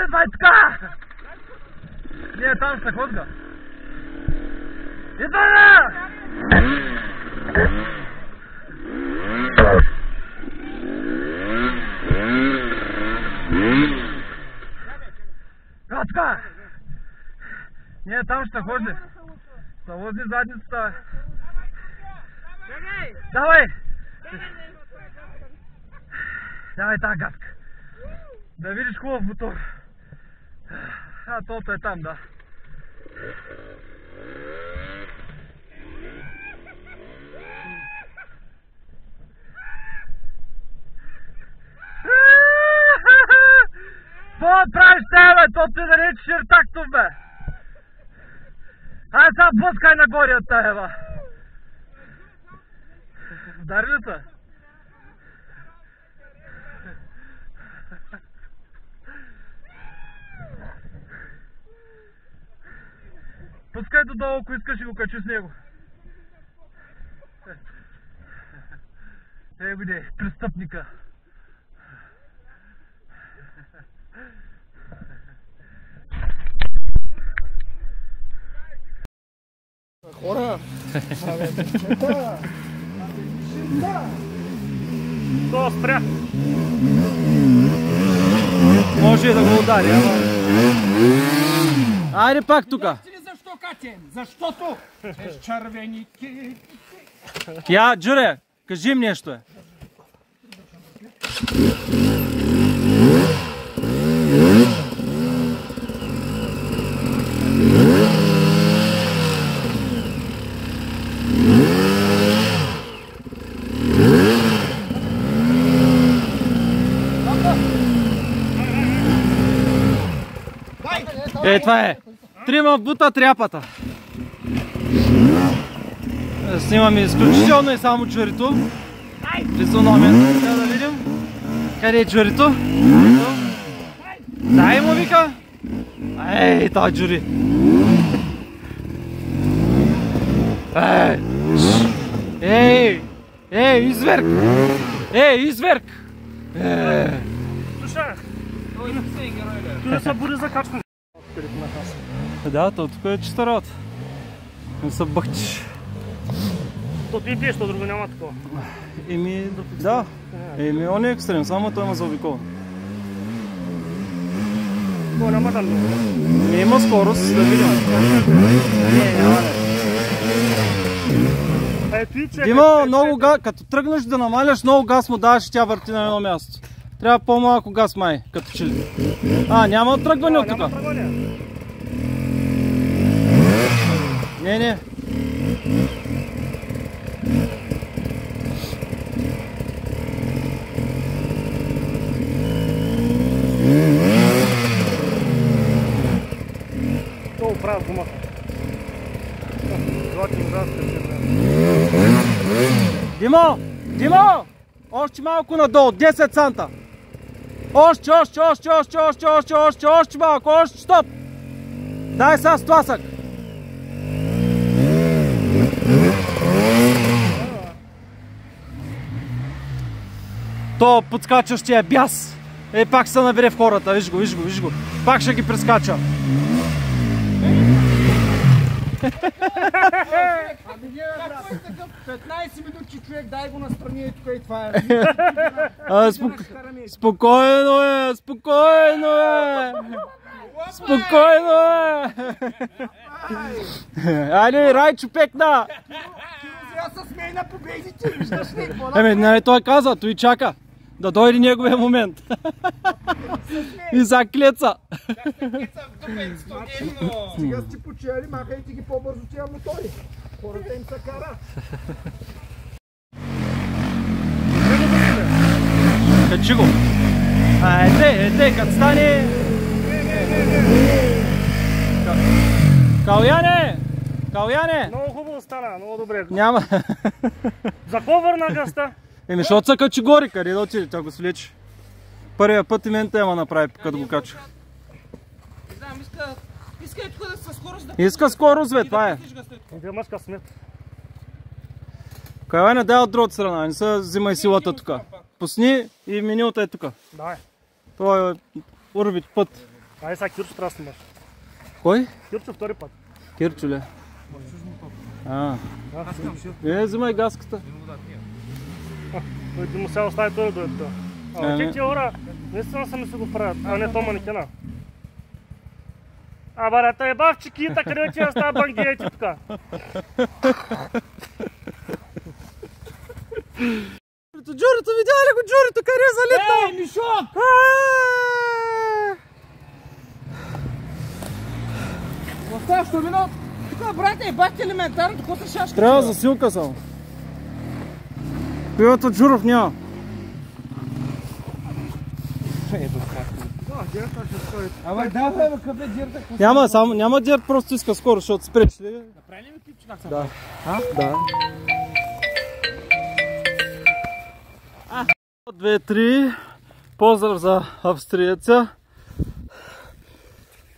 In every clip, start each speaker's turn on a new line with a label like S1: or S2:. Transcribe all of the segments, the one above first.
S1: Идвай така! Не, там ще ходга. Идвай, бе! Така! Не, там ще ходи. Ще вози задницата. Давай! Давай тази газка. Да видиш хубав мотор. А, тото е там, да. Какво правиш те, бе? То ти да не е чертактов, бе. Ай, сега блъскай нагоре от тая, бе. Удари ли се? Пускай додолу, ако искаш и го качи с него. Ей, годи, престъпника.
S2: Хора!
S3: То спря!
S1: Може и да го удари, ама... Айде пак тука!
S2: Защо, Катен? Защото с червеники...
S1: Я, Джуре, кажи им нещо е. Е, това е. Трима бута тряпата. Снимаме изключително и само джурито. Физиономията. Трябва да видим. Къде е джурито? Дай му вика. Ей, това джури. Ей, ей, изверг. Ей, изверг.
S3: Слушай, tu да се буди за качване.
S1: Да, то тук е чиста работа. Не се бъхчиш.
S3: То ти пиеш, то друго няма такова.
S1: Еми, да. Еми, он е екстрем, само той има заобикола.
S3: То няма да много.
S1: Не има скорост, да видим. Не, няма да. Дима, много газ, като тръгнеш да намаляш, много газ му даваш и тя върти на едно място. Трябва по-малко газ май, като че ли. А, няма тръгване от тук. Не, не.
S3: То оправя гумата.
S1: Димо! Димо! Още малко надолу, 10 санта. Още малко, още, стоп! Дай сега стласък. То подскачащия бяс. Е, пак се набере в хората, виж го, виж го, виж го. Пак ще ги прескача.
S2: Ами ние, брат, 15 минути човек, дай го настрани и тук и това е.
S1: Спокойно е, спокойно е. Спокойно е. Айде, Райчо, пекна.
S2: Аз се смей на победите, виждаш ли?
S1: Еми, не, той каза, той чака. Да дойде неговия момент. И за клеца.
S2: Сега сте почели, махайте ги по-бързо тия мотори. Хората им се кара.
S1: Качи го. Ете, като стане... Каляне! Каляне!
S3: Много хубаво стана, много добре.
S1: Няма.
S3: За какво върна гъста?
S1: Еми, защото се качи горе, къде да отиде, тя го свлече. Първия път и мен тема направи, като го кача.
S4: Не знам, иска и тук да със скорост да...
S1: Иска скорост, бе, това е.
S3: Иде мъжка смет.
S1: Каляне, дай от другата страна, не се взимай силата тук. Пусни и минилата е тук.
S3: Давай.
S1: Това е урбит път.
S3: Ай, сега Кирчо трябва да снимаш.
S1: Кой?
S3: Кирчо втори път.
S1: Кирчо ли? Взимай гаската.
S3: Той му сега остави той да дойде това. Те тия хора, наистина са ми се го правят, а не то манекена. Абе, те ебав чекита, къде ти я става бангиети тук?
S1: Джурито, видя ли го Джурито, къде е залитнал?
S2: Ей, Мишок! Оставащо минут. Тук, брате, ебахте елементарно, какво се шашка?
S1: Трябва засилка само. Пивата Джуров няма.
S2: Абе, давай, бе, къде дирта?
S1: Няма, само, няма дирт, просто иска скоро, защото спреш ли?
S2: Направи ли ми клипче как са?
S1: Да. Да. 2-3. Поздрав за австриеца.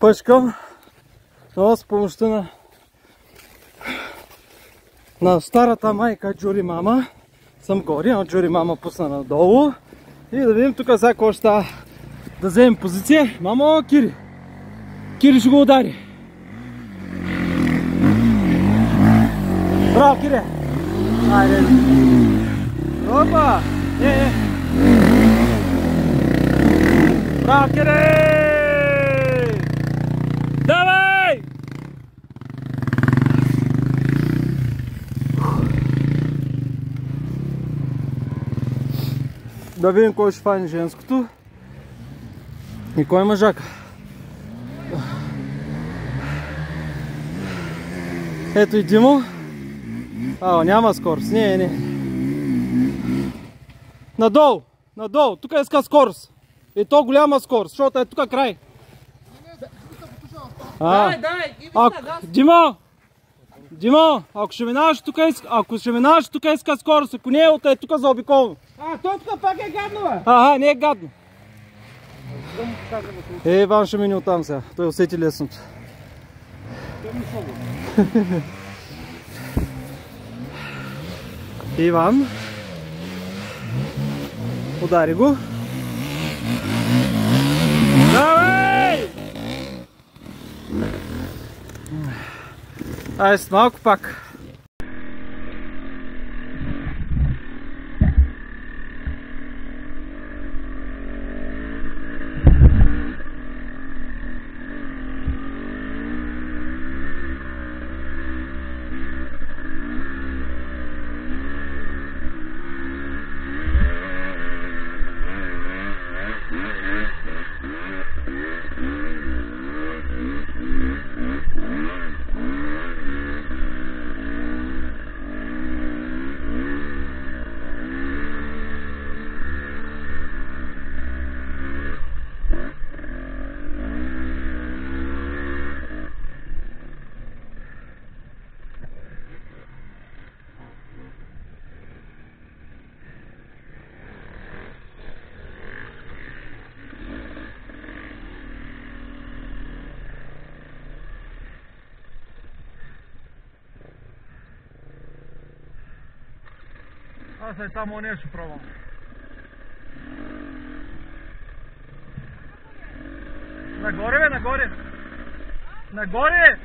S1: Пъчкам. Но с помощта на старата майка Джури мама съм горе, но Джури мама пусна надолу. И да видим тук сега какво ще става. Да вземем позиция. Мамо, Кири! Кири ще го удари. Браво, Кири! Айде! Опа! Браво, Кири! Давай! Да видим кой ще файне женското и кой е мъжака. Ето и Димо. Няма скорост. Не. Надолу, надолу. Тук иска скорост. И то голяма скорост, защото е тук край.
S2: Дай,
S1: Димо, ако ще минаваш тук иска скорост, ако не е тук заобиколно.
S2: Той тук пак е гадно, бе.
S1: Не е гадно. Иван ще мине оттам сега, той усети лесното. Иван. Удари го. Давай! Айде с малко пак.
S3: Аз е само ония ще пробвам. Нагоре, бе, нагоре! Нагоре!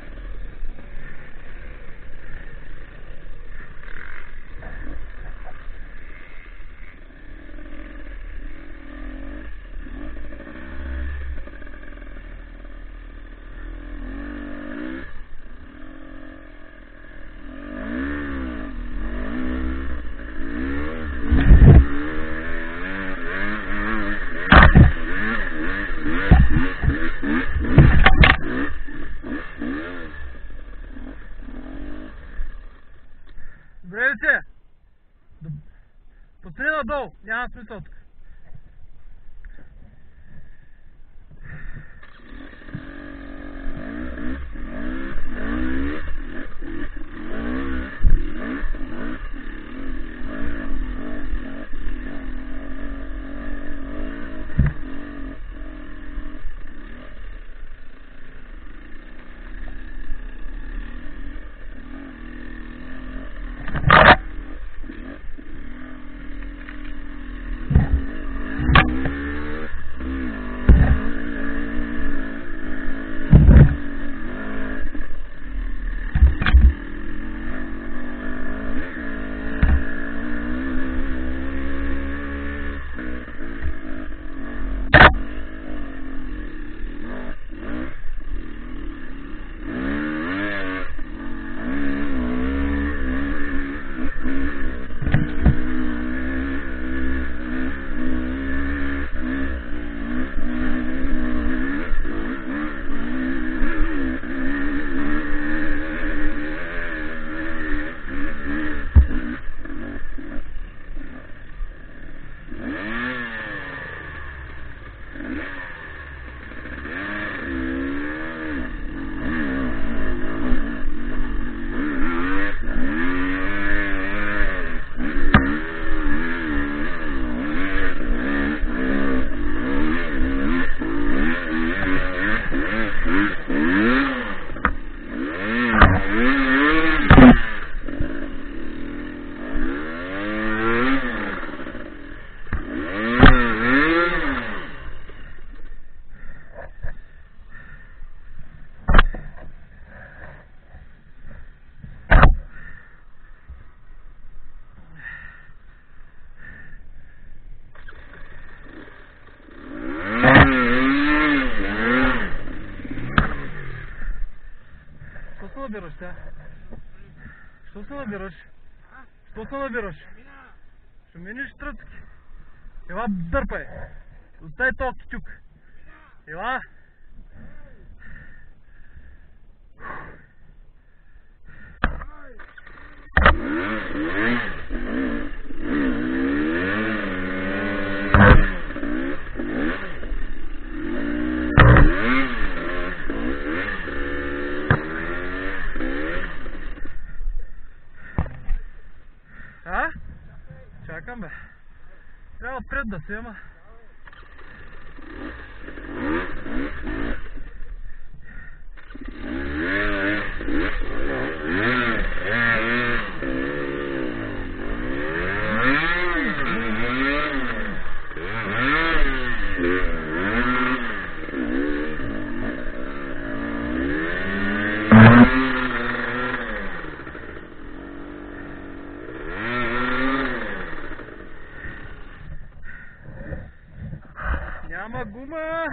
S3: Добре ли се? Пострани надолу, няма смисъл тук.
S1: набираш сега? Що се набираш? Що се набираш? Ще миниш тръцки. Ела дърпай. Остави този китюк. Ела. А? Чакам бе. Трябва отпред да си, ама. Няма гума!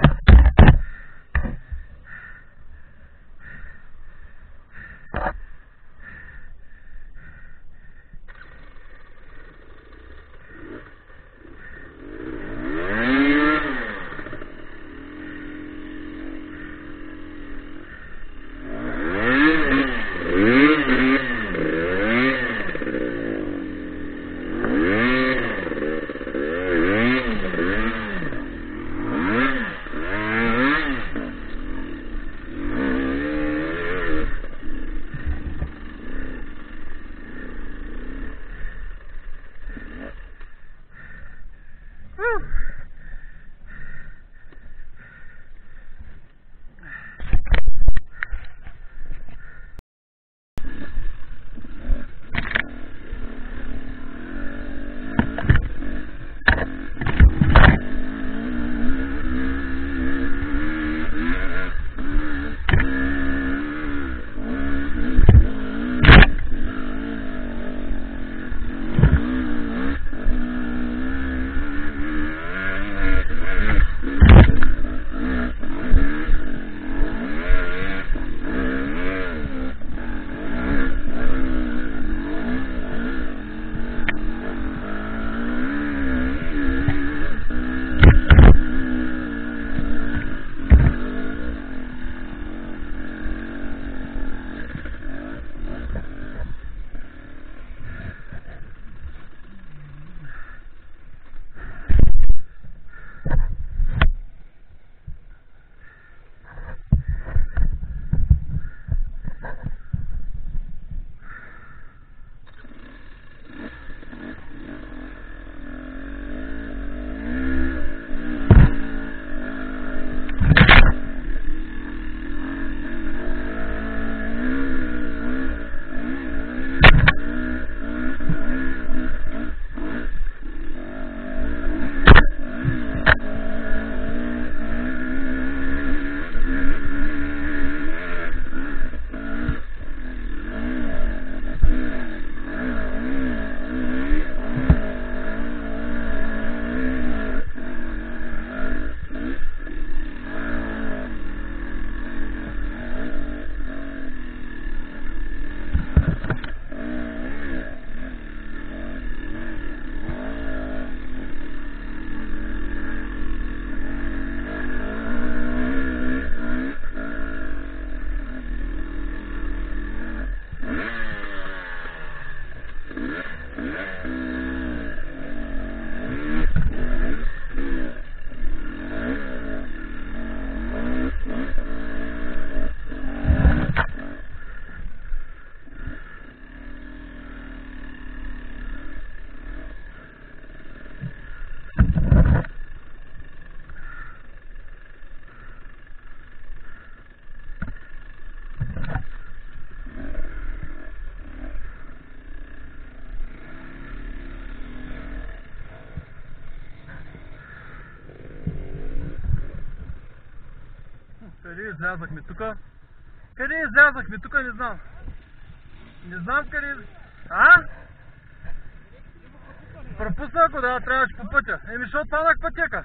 S1: Къде излязахме тука? Къде излязахме тука? Не знам. Не знам къде... А? Пропуснах го, да, трябваше по пътя. Еми, защото падах пътека.